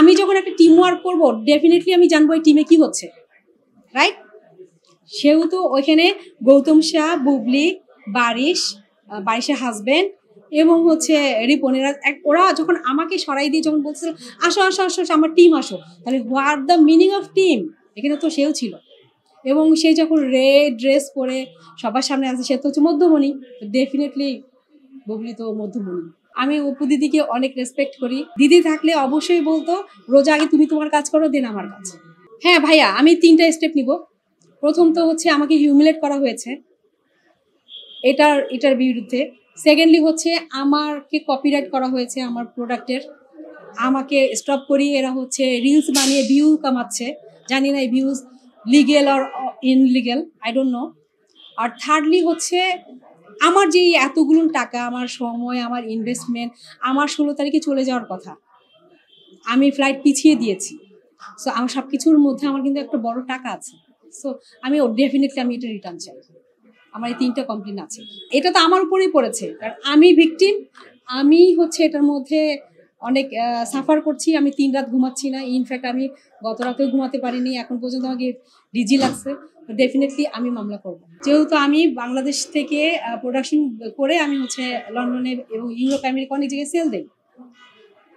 আমি যখন একটা টিম ওয়ার্ক করবো ডেফিনেটলি আমি জানবো এই টিমে কি হচ্ছে, রাইট? সেহেতু ওইখানে গৌতম শাহ, বুবলি, বারিশের হাজবেন্ড এবং হচ্ছে রিপন, ওরা যখন আমাকে সরাই দিয়ে যখন বলছিল আসো আসো আসো আমার টিম আসো, তাহলে what the meaning of team, এখানে তো সেও ছিল। এবং সে যখন রেড ড্রেস পরে সবার সামনে আসে, সে তো হচ্ছে মধ্যমণি, ডেফিনেটলি বুবলি তো মধ্যমণি। আমি অপু দিদিকে অনেক রেসপেক্ট করি। দিদি থাকলে অবশ্যই বলতো রোজা আগে তুমি তোমার কাজ করো, দেন আমার কাজ। হ্যাঁ ভাইয়া, আমি 3টা স্টেপ নিব। প্রথম তো হচ্ছে আমাকে হিউমিলেট করা হয়েছে এটার বিরুদ্ধে। সেকেন্ডলি হচ্ছে আমাকে কপিরাইট করা হয়েছে আমার প্রোডাক্টের, আমাকে স্টপ করিয়ে এরা হচ্ছে রিলস বানিয়ে ভিউ কামাচ্ছে। জানি না এই views legal or illegal, I don't know. আর থার্ডলি হচ্ছে আমার যে এতগুলো টাকা, আমার সময়, আমার ইনভেস্টমেন্ট, আমার 16 তারিখে চলে যাওয়ার কথা, আমি ফ্লাইট পিছিয়ে দিয়েছি। সো আমার সব কিছুর মধ্যে আমার কিন্তু একটা বড় টাকা আছে। সো আমি ডেফিনেটলি আমি এটা রিটার্ন চাই। আমার এই 3টা কমপ্লেন আছে, এটা তো আমার উপরেই পড়েছে, কারণ আমি ভিকটিম। আমি হচ্ছে এটার মধ্যে অনেক সাফার করছি। আমি 3 রাত ঘুমাচ্ছি না, ইনফ্যাক্ট আমি গত রাতেও ঘুমাতে পারিনি, এখন পর্যন্ত আমাকে ডিজি লাগছে। ডেফিনেটলি আমি মামলা করব, যেহেতু আমি বাংলাদেশ থেকে প্রোডাকশন করে আমি হচ্ছে লন্ডনে এবং ইউরোপ, আমেরিকা অনেক জায়গায় সেল দিই।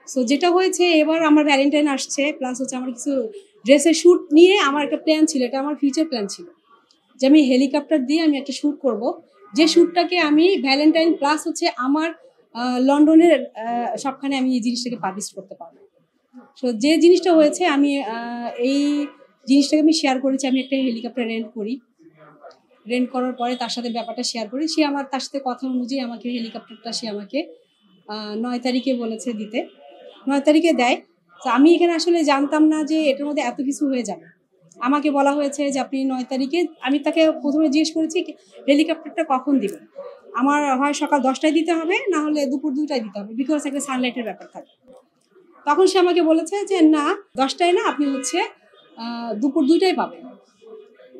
সো যেটা হয়েছে, এবার আমার ভ্যালেন্টাইন আসছে, প্লাস হচ্ছে আমার কিছু ড্রেসের শ্যুট নিয়ে আমার একটা প্ল্যান ছিল, এটা আমার ফিউচার প্ল্যান ছিল যে আমি হেলিকপ্টার দিয়ে আমি একটা শ্যুট করব, যে শ্যুটটাকে আমি ভ্যালেন্টাইন প্লাস হচ্ছে আমার লন্ডনের সবখানে আমি এই জিনিসটাকে পাবলিশ করতে পারবো। সো যে জিনিসটা হয়েছে, আমি এই জিনিসটাকে আমি শেয়ার করেছি। আমি একটা হেলিকপ্টার রেন্ট করার পরে তার সাথে ব্যাপারটা শেয়ার করি। সে তার সাথে কথা অনুযায়ী আমাকে হেলিকপ্টারটা সে আমাকে 9 তারিখে বলেছে দিতে, 9 তারিখে দেয়। তো আমি এখানে আসলে জানতাম না যে এটার মধ্যে এত কিছু হয়ে যাবে। আমাকে বলা হয়েছে যে আপনি 9 তারিখে, আমি তাকে প্রথমে জিজ্ঞেস করেছি হেলিকপ্টারটা কখন দিবেন। আমার হয় সকাল 10টায় দিতে হবে, না হলে দুপুর 2টায় দিতে হবে, বিকজ একটা সানলাইটের ব্যাপার থাকে। তখন সে আমাকে বলেছে যে না, 10টায় না, আপনি হচ্ছে দুপুর 2টায় পাবেন।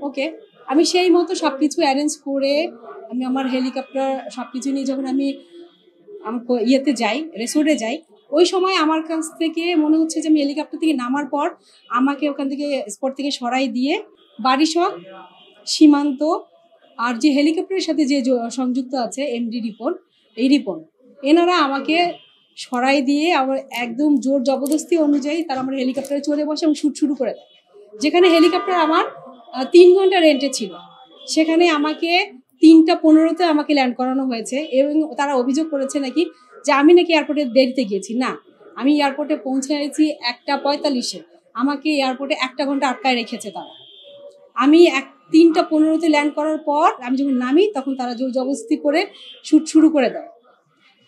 ওকে, আমি সেই মতো সব কিছু অ্যারেঞ্জ করে আমি আমার হেলিকপ্টার সব কিছু নিয়ে যখন আমি ইয়েতে যাই, রিসোর্টে যাই, ওই সময় আমার কাছ থেকে মনে হচ্ছে যে আমি হেলিকপ্টার থেকে নামার পর আমাকে ওখান থেকে স্পট থেকে সরাই দিয়ে বারিশক, সীমান্ত আর যে হেলিকপ্টারের সাথে যে সংযুক্ত আছে এমডি রিপন, এনারা আমাকে সরাই দিয়ে আবার একদম জোর জবরদস্তি অনুযায়ী তারা আমার হেলিকপ্টারে চলে বসে এবং শ্যুট শুরু করে দেয়। যেখানে হেলিকপ্টার আমার 3 ঘন্টা রেন্টে ছিল, সেখানে আমাকে 3টা 15-তে আমাকে ল্যান্ড করানো হয়েছে। এবং তারা অভিযোগ করেছে নাকি যে আমি নাকি এয়ারপোর্টে দেরিতে গিয়েছি। না, আমি এয়ারপোর্টে পৌঁছেছি 1টা 45-এ, আমাকে এয়ারপোর্টে 1টা ঘন্টা আটকায় রেখেছে তারা। আমি 3টা 15-তে ল্যান্ড করার পর আমি যখন নামি, তখন তারা জোর জবরদস্তি করে শ্যুট শুরু করে দেয়।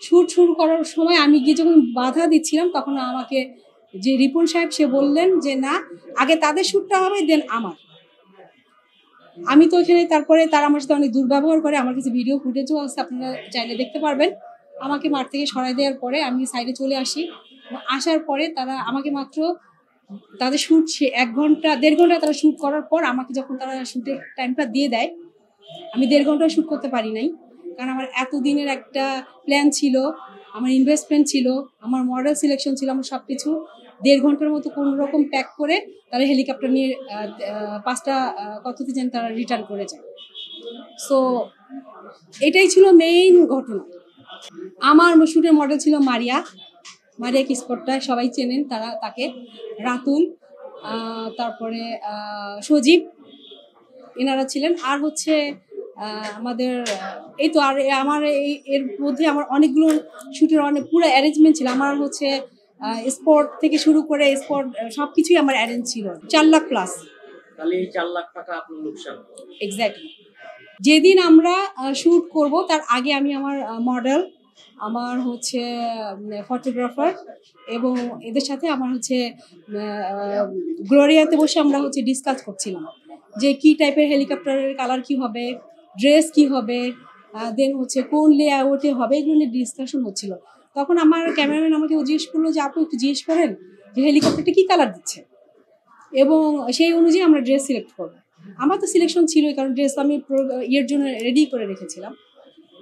শ্যুট শুরু করার সময় আমি গিয়ে যখন বাধা দিচ্ছিলাম, তখন আমাকে যে রিপন সাহেব, সে বললেন যে না, আগে তাদের শ্যুটটা হবে, দেন আমার। আমি তো এখানে, তারপরে তারা আমার সাথে অনেক দুর্ব্যবহার করে। আমার কাছে ভিডিও ফুটেজও আছে, আপনারা চাইলে দেখতে পারবেন। আমাকে মাঠ থেকে সরাই দেওয়ার পরে আমি সাইডে চলে আসি। আসার পরে তারা আমাকে মাত্র তাদের শ্যুট 1 ঘন্টা 1.5 ঘন্টা তারা শ্যুট করার পর আমাকে যখন তারা শ্যুটের টাইমটা দিয়ে দেয়, আমি 1.5 ঘন্টা শ্যুট করতে পারি নাই, কারণ আমার এতদিনের একটা প্ল্যান ছিল, আমার ইনভেস্টমেন্ট ছিল, আমার মডেল সিলেকশন ছিল, আমার সব কিছু 1.5 ঘন্টার মতো কোনো রকম প্যাক করে তারা হেলিকপ্টার নিয়ে 5টা কততে যেন তারা রিটার্ন করে যায়। সো এটাই ছিল মেইন ঘটনা। আমার শ্যুটের মডেল ছিল মারিয়া কিসকট্টা, সবাই চেনেন তাকে, রাতুল, তারপরে সজীব, এনারা ছিলেন। আর হচ্ছে আমাদের এই তো, আর আমার এর মধ্যে আমার অনেকগুলো শ্যুটের পুরো অ্যারেঞ্জমেন্ট ছিল। আমার হচ্ছে স্পট থেকে শুরু করে স্পট সব কিছুই আমার অ্যারেঞ্জ ছিল। 4 লাখ প্লাস। তাহলে এই 4 লাখ টাকা আপনার লোকসান। এক্স্যাক্টলি। যেদিন আমরা শ্যুট করব তার আগে আমি আমার মডেল, আমার হচ্ছে ফটোগ্রাফার এবং এদের সাথে আমার হচ্ছে গ্লোরিয়াতে বসে আমরা হচ্ছে ডিসকাস করছিলাম যে কি টাইপের হেলিকপ্টারের কালার কি হবে, ড্রেস কি হবে, দেন হচ্ছে কোন লেআউটে হবে, এগুলো নিয়ে ডিসকাশন হচ্ছিল। তখন আমার ক্যামেরাম্যান আমাকে জিজ্ঞেস করলো যে আপু একটু জিজ্ঞেস করেন যে হেলিকপ্টারটা কি কালার দিচ্ছে, এবং সেই অনুযায়ী আমরা ড্রেস সিলেক্ট করবো। আমার তো সিলেকশন ছিলই, কারণ ড্রেস আমি ইয়ের জন্য রেডি করে রেখেছিলাম।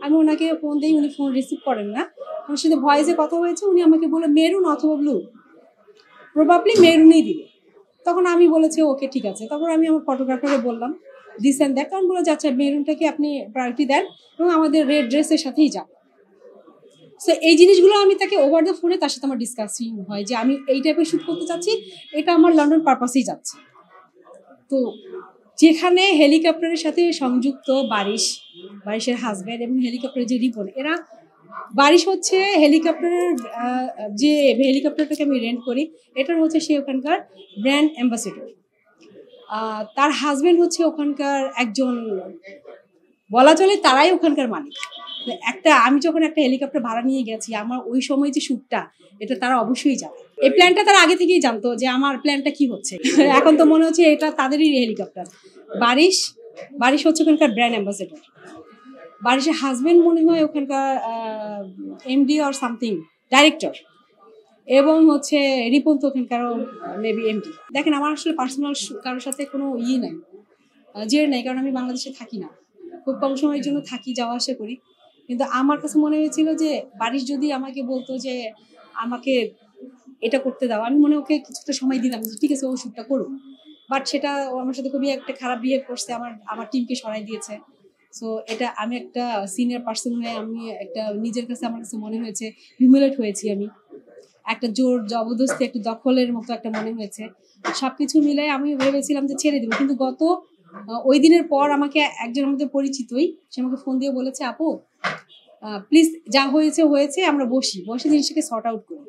আমি ওনাকে ফোন দিই, উনি ফোন রিসিভ করেন না। ওনার সাথে ভয়েসে কথা হয়েছে, উনি আমাকে বলে মেরুন অথবা ব্লু। প্রবাবলি মেরুনই দিবে। তখন আমি বলেছি ওকে ঠিক আছে। তারপর আমি আমার ফটোগ্রাফারে বললাম দিস অ্যান্ড দ্যাট, কারণ বলে যে আচ্ছা মেরুনটাকে আপনি প্রায়োরিটি দেন এবং আমাদের রেড ড্রেসের সাথেই যান। সো এই জিনিসগুলো আমি তাকে ওভার দ্য ফোনে তার সাথে আমার ডিসকাসিং হয় যে আমি এই টাইপের শ্যুট করতে চাচ্ছি, এটা আমার লন্ডন পারপাসেই যাচ্ছে। তো যেখানে হেলিকপ্টারের সাথে সংযুক্ত বারিশের হাজব্যান্ড এবং হেলিকপ্টারের যে রিপন, এরা বারিশ হচ্ছে হেলিকপ্টারের যে হেলিকপ্টারটাকে আমি রেন্ট করি এটার হচ্ছে সে ওখানকার ব্র্যান্ড অ্যাম্বাসেডর। তার হাজব্যান্ড হচ্ছে ওখানকার একজন, বলা চলে তারাই ওখানকার মালিক। আমি যখন একটা হেলিকপ্টার ভাড়া নিয়ে গেছি, আমার ওই সময় যে শ্যুটটা এটা তারা অবশ্যই জানে। এই প্ল্যানটা তারা আগে থেকেই জানতো যে আমার প্ল্যানটা কি হচ্ছে। এখন তো মনে হচ্ছে এটা তাদেরই হেলিকপ্টার। বারিশ হচ্ছে ওখানকার ব্র্যান্ড অ্যাম্বাসেডর। বারিশের হাজব্যান্ড মনে হয় ওখানকার এমডি অর সামথিং ডাইরেক্টর, এবং হচ্ছে রিপন তো ওখানকারও মেবি এমডি। দেখেন আমার আসলে পার্সোনাল কারোর সাথে কোনো নাই, জের নাই, কারণ আমি বাংলাদেশে থাকি না, খুব কম সময়ের জন্য থাকি, যাওয়া আসা করি। কিন্তু আমার কাছে মনে হয়েছিল যে বারিশ যদি আমাকে বলতো যে আমাকে এটা করতে দাও, আমি মনে ওকে কিছুটা সময় দিতাম, ঠিক আছে ও শ্যুটটা করুক। বাট সেটা ও আমার সাথে খুবই একটা খারাপ বিহেভ করছে, আমার টিমকে সরাই দিয়েছে। সো এটা আমি একটা সিনিয়র পার্সন হয়ে আমি একটা নিজের কাছে আমার কাছে মনে হয়েছে হিউমিলেট হয়েছি, আমি একটা জোর জবরদস্তি একটা দখলের মতো একটা মনে হয়েছে। সবকিছু মিলে আমি ভেবেছিলাম যে ছেড়ে দেবো, কিন্তু ওই দিনের পর আমাকে একজন আমাদের পরিচিতই সে আমাকে ফোন দিয়ে বলেছে আপু প্লিজ যা হয়েছে আমরা বসে জিনিসটাকে সর্ট আউট করি,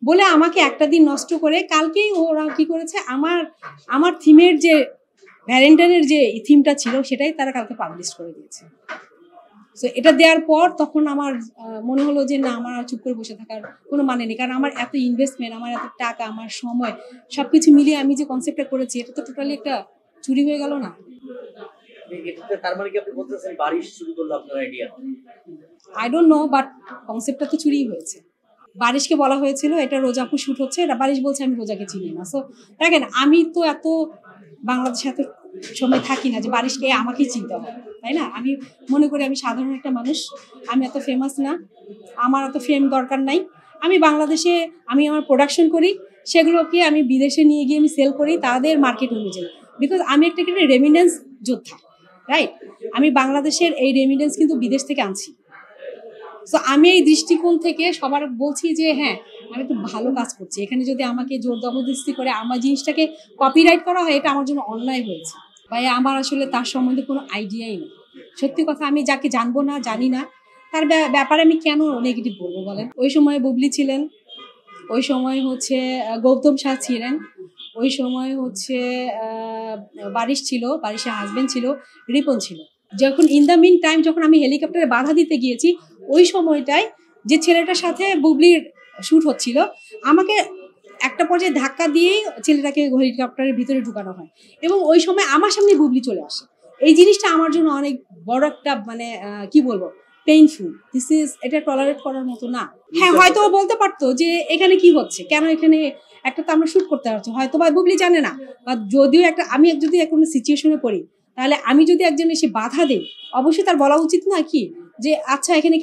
বলে আমাকে একটা দিন নষ্ট করে কালকেই ওরা কি করেছে আমার থিমের যে ভ্যালেন্টাইনের যে থিমটা ছিল সেটাই তারা কালকে পাবলিশ করে দিয়েছে। সো এটা দেওয়ার পর তখন আমার মনে হলো যে না, আমার চুপ করে বসে থাকার কোনো মানে নেই, কারণ আমার এত ইনভেস্টমেন্ট, আমার এত টাকা, আমার সময় সবকিছু মিলিয়ে আমি যে কনসেপ্টটা করেছি এটা তো টোটালি একটা চুরি হয়ে গেল না। তার মানে কি আপনি বলতেছেন বারিশ চুরি করলো আপনার idea? I don't no, but কনসেপ্টটা তো চুরি হয়েছে। বারিশকে বলা হয়েছিল এটা রোজাপু শুট হচ্ছে, এটা বারিশ বলছে আমি রোজাকে চিনি না। সো দেখেন আমি তো এত বাংলাদেশে এত সময় থাকি না যে বারিশকে আমাকেই চিনতে হবে, তাই না? আমি মনে করি আমি সাধারণ একটা মানুষ, আমি এত ফেমাস না, আমার এত ফেম দরকার নাই। আমি বাংলাদেশে আমার প্রোডাকশন করি, সেগুলোকে আমি বিদেশে নিয়ে গিয়ে আমি সেল করি তাদের মার্কেট অনুযায়ী, বিকজ আমি একটা রেমিডেন্স যোদ্ধা, রাইট? আমি বাংলাদেশের এই রেমিডেন্স কিন্তু বিদেশ থেকে আনছি। সো আমি এই দৃষ্টিকোণ থেকে সবার বলছি যে হ্যাঁ আমি একটু ভালো কাজ করছি, এখানে যদি আমাকে জোর জবরদস্তি করে আমার জিনিসটাকে কপিরাইট করা হয় এটা আমার জন্য অন্যায় হয়েছে। ভাই আমার আসলে তার সম্বন্ধে কোনো আইডিয়াই নেই, সত্যি কথা। আমি যাকে জানবো না, জানি না, তার ব্যাপারে আমি কেন নেগেটিভ বলবো বলেন? ওই সময় বুবলি ছিলেন, ওই সময় হচ্ছে গৌতম শাহ ছিলেন, ওই সময় হচ্ছে বারিশ ছিল, বারিশের হাজবেন্ড ছিল, রিপন ছিল। যখন ইন দ্য মিন টাইম যখন আমি হেলিকপ্টারে বাধা দিতে গিয়েছি ওই সময়টায় যে ছেলেটার সাথে বুবলির শ্যুট হচ্ছিল, আমাকে একটা পর্যায়ে ধাক্কা দিয়েই ছেলেটাকে হেলিকপ্টারের ভিতরে ঢুকানো হয় এবং ওই সময় আমার সামনে বুবলি চলে আসে। এই জিনিসটা আমার জন্য অনেক বড় একটা কি বলবো পেইনফুল। এটা টলারেট করার মতো না। হ্যাঁ হয়তো ও বলতে পারতো যে এখানে কি হচ্ছে, কেন এখানে একটা তো আমরা শ্যুট করতে পারছি, হয়তো বা বুবলি জানে না, বা যদিও আমি যদি কোনো সিচুয়েশনে পড়ি তাহলে আমি যদি একজন এসে বাধা দিই অবশ্যই তার বলা উচিত না কি যে আচ্ছা এখানে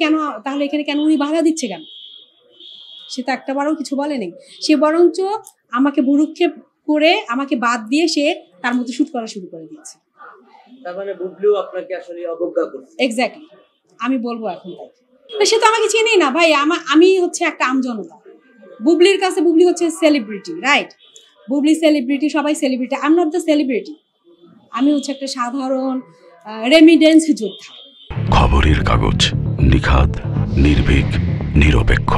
কেন উনি বাধা দিচ্ছে কেন? সে তো একটাবারও কিছু বলেনি, সে বরঞ্চ আমাকে ভুরুক্ষেপ করে আমাকে বাদ দিয়ে সে তার মতো শ্যুট করা শুরু করে দিয়েছে। তার মানে বুবলিও আপনাকে আসলে অবজ্ঞা করছে। এক্স্যাক্টলি, আমি বলবো এখন তাই। সে তো আমাকে চিনেই না ভাই, আমি হচ্ছে একটা আমজনতা। বুবলির কাছে বুবলি হচ্ছে সেলিব্রিটি, রাইট? বুবলি সেলিব্রিটি, সবাই celebrity. I am not the celebrity, আমি হচ্ছে একটা সাধারণ রেমিডেন্স যোদ্ধা। খবরের কাগজ, নিখাত, নির্ভীক, নিরপেক্ষ।